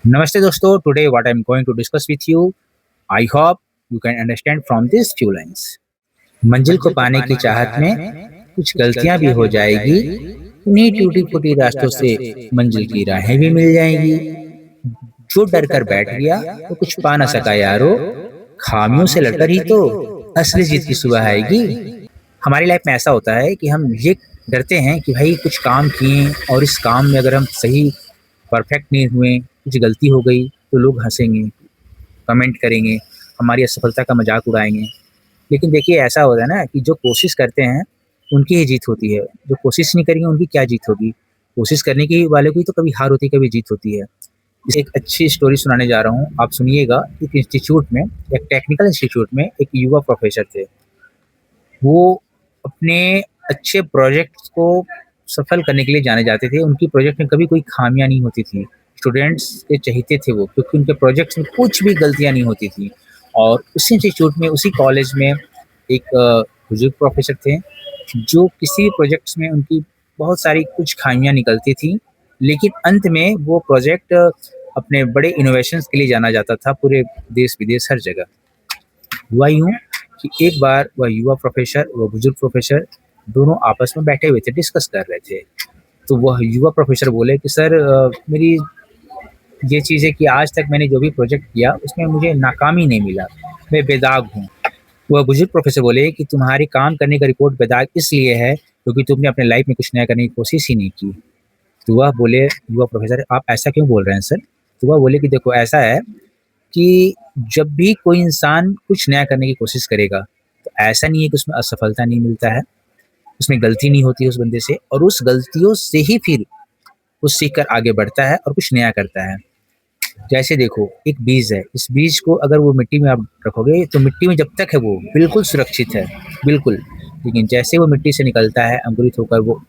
Namaste दोस्तों, today what I'm going to discuss with you, I hope you can understand from these few lines. मंजिल को पाने की चाहत में कुछ गलतियां भी हो जाएगी, इन्हीं टूटी फूटी रास्तों से मंजिल की राहें भी मिल जाएंगी। जो डर कर बैठ गया वो कुछ पा ना सका यारो, खामियों से लड़कर ही तो असली जीत की सुबह आएगी। हमारी लाइफ में ऐसा होता है कि हम ये डरते हैं कि भाई कुछ काम किए और इस काम में अगर हम सही परफेक्ट नहीं हुए, कुछ गलती हो गई तो लोग हंसेंगे, कमेंट करेंगे, हमारी असफलता का मजाक उड़ाएंगे। लेकिन देखिए ऐसा होता है ना कि जो कोशिश करते हैं उनकी ही जीत होती है, जो कोशिश नहीं करेंगे उनकी क्या जीत होगी। कोशिश करने की वाले की तो कभी हार होती है, कभी जीत होती है। एक अच्छी स्टोरी सुनाने जा रहा हूँ, आप सुनिएगा। एक इंस्टीट्यूट में, एक टेक्निकल इंस्टीट्यूट में एक युवा प्रोफेसर थे। वो अपने अच्छे प्रोजेक्ट्स को सफल करने के लिए जाने जाते थे। उनकी प्रोजेक्ट में कभी कोई खामियां नहीं होती थी। स्टूडेंट्स के चहेते थे वो, क्योंकि उनके प्रोजेक्ट्स में कुछ भी गलतियां नहीं होती थी। और उसी इंस्टीट्यूट में, उसी कॉलेज में एक बुजुर्ग प्रोफेसर थे, जो किसी भी प्रोजेक्ट्स में उनकी बहुत सारी कुछ खामियां निकलती थी, लेकिन अंत में वो प्रोजेक्ट अपने बड़े इनोवेशंस के लिए जाना जाता था, पूरे देश विदेश हर जगह। हुआ यूं कि एक बार वह युवा प्रोफेसर, वह बुजुर्ग प्रोफेसर दोनों आपस में बैठे हुए थे, डिस्कस कर रहे थे। तो वह युवा प्रोफेसर बोले कि सर, मेरी ये चीज़ है कि आज तक मैंने जो भी प्रोजेक्ट किया उसमें मुझे नाकामी नहीं मिला, मैं बेदाग हूँ। वह बुजुर्ग प्रोफेसर बोले कि तुम्हारी काम करने का रिपोर्ट बेदाग इसलिए है क्योंकि तुमने अपने लाइफ में कुछ नया करने की कोशिश ही नहीं की। तो वह बोले, युवा प्रोफेसर, आप ऐसा क्यों बोल रहे हैं सर? तो वह बोले कि देखो ऐसा है कि जब भी कोई इंसान कुछ नया करने की कोशिश करेगा तो ऐसा नहीं है कि उसमें असफलता नहीं मिलता है, उसमें गलती नहीं होती है उस बंदे से, और उस गलतियों से ही फिर वो सीख कर आगे बढ़ता है और कुछ नया करता है। जैसे देखो, एक बीज है, इस बीज को अगर वो मिट्टी में आप रखोगे तो मिट्टी में जब तक है वो बिल्कुल सुरक्षित है, बिल्कुल। लेकिन जैसे वो मिट्टी से निकलता है, अंकुरित होकर वो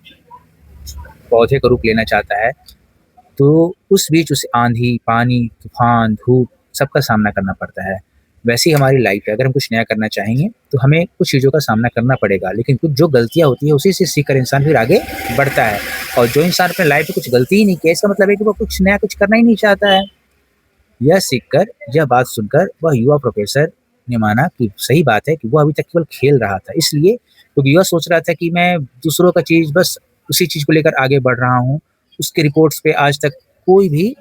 पौधे का रूप लेना चाहता है, तो उस बीच उसे आंधी, पानी, तूफान, धूप सबका सामना करना पड़ता है। वैसे ही हमारी लाइफ है, अगर हम कुछ नया करना चाहेंगे तो हमें कुछ चीज़ों का सामना करना पड़ेगा, लेकिन कुछ जो गलतियाँ होती है उसी से सीखकर इंसान फिर आगे बढ़ता है। और जो इंसान अपने लाइफ में कुछ गलती ही नहीं किया, इसका मतलब है कि वो कुछ नया कुछ करना ही नहीं चाहता है। यह सीखकर, यह बात सुनकर वह युवा प्रोफेसर ने माना कि सही बात है कि वो अभी तक केवल खेल रहा था, इसलिए क्योंकि यह सोच रहा था कि मैं दूसरों का चीज़, बस उसी चीज़ को लेकर आगे बढ़ रहा हूँ। उसके रिपोर्ट्स पे आज तक कोई भी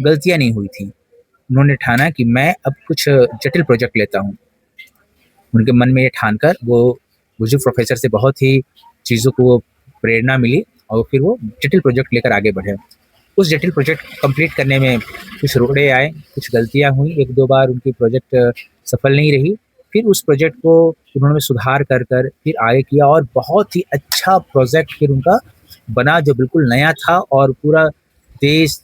गलतियाँ नहीं हुई थी। उन्होंने ठाना कि मैं अब कुछ जटिल प्रोजेक्ट लेता हूँ। उनके मन में ये ठानकर वो बुजुर्ग प्रोफेसर से बहुत ही चीज़ों को वो प्रेरणा मिली और फिर वो जटिल प्रोजेक्ट लेकर आगे बढ़े। उस जटिल प्रोजेक्ट कंप्लीट करने में कुछ रोड़े आए, कुछ गलतियाँ हुई, 1-2 बार उनकी प्रोजेक्ट सफल नहीं रही। फिर उस प्रोजेक्ट को उन्होंने सुधार कर फिर आगे किया और बहुत ही अच्छा प्रोजेक्ट फिर उनका बना, जो बिल्कुल नया था और पूरा देश,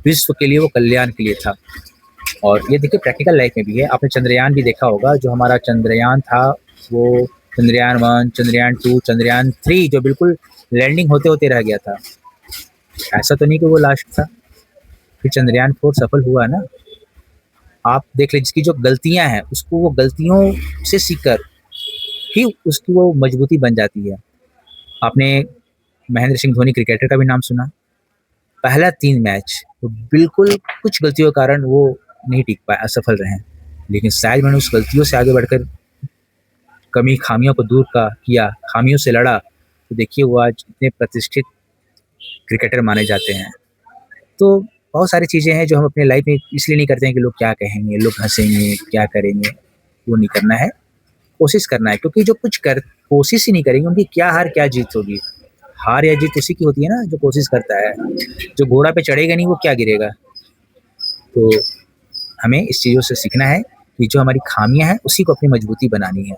विश्व के लिए वो कल्याण के लिए था। और ये देखिए प्रैक्टिकल लाइफ में भी है। आपने चंद्रयान भी देखा होगा, जो हमारा चंद्रयान था, वो चंद्रयान 1, चंद्रयान 2, चंद्रयान 3 जो बिल्कुल लैंडिंग होते-होते रह गया था। ऐसा तो नहीं कि वो लास्ट था। फिर चंद्रयान 4 सफल हुआ ना। आप देख लें, जिसकी जो गलतियाँ हैं उसको वो गलतियों से सीखकर ही उसकी वो मजबूती बन जाती है। आपने महेंद्र सिंह धोनी क्रिकेटर का भी नाम सुना। पहला 3 मैच वो बिल्कुल कुछ गलतियों के कारण वो नहीं टिक पाए, असफल रहे। लेकिन शायद उन्होंने उस गलतियों से आगे बढ़कर कमी, खामियों को दूर किया, खामियों से लड़ा, तो देखिए वो आज इतने प्रतिष्ठित क्रिकेटर माने जाते हैं। तो बहुत सारी चीज़ें हैं जो हम अपने लाइफ में इसलिए नहीं करते हैं कि लोग क्या कहेंगे, लोग हँसेंगे, क्या करेंगे, वो नहीं करना है। कोशिश करना है, क्योंकि जो कोशिश ही नहीं करेंगे उनकी क्या हार क्या जीत होगी। हार या जीत उसी की होती है ना जो कोशिश करता है। जो घोड़ा पे चढ़ेगा नहीं वो क्या गिरेगा। तो हमें इस चीज़ों से सीखना है कि जो हमारी खामियां हैं उसी को अपनी मजबूती बनानी है।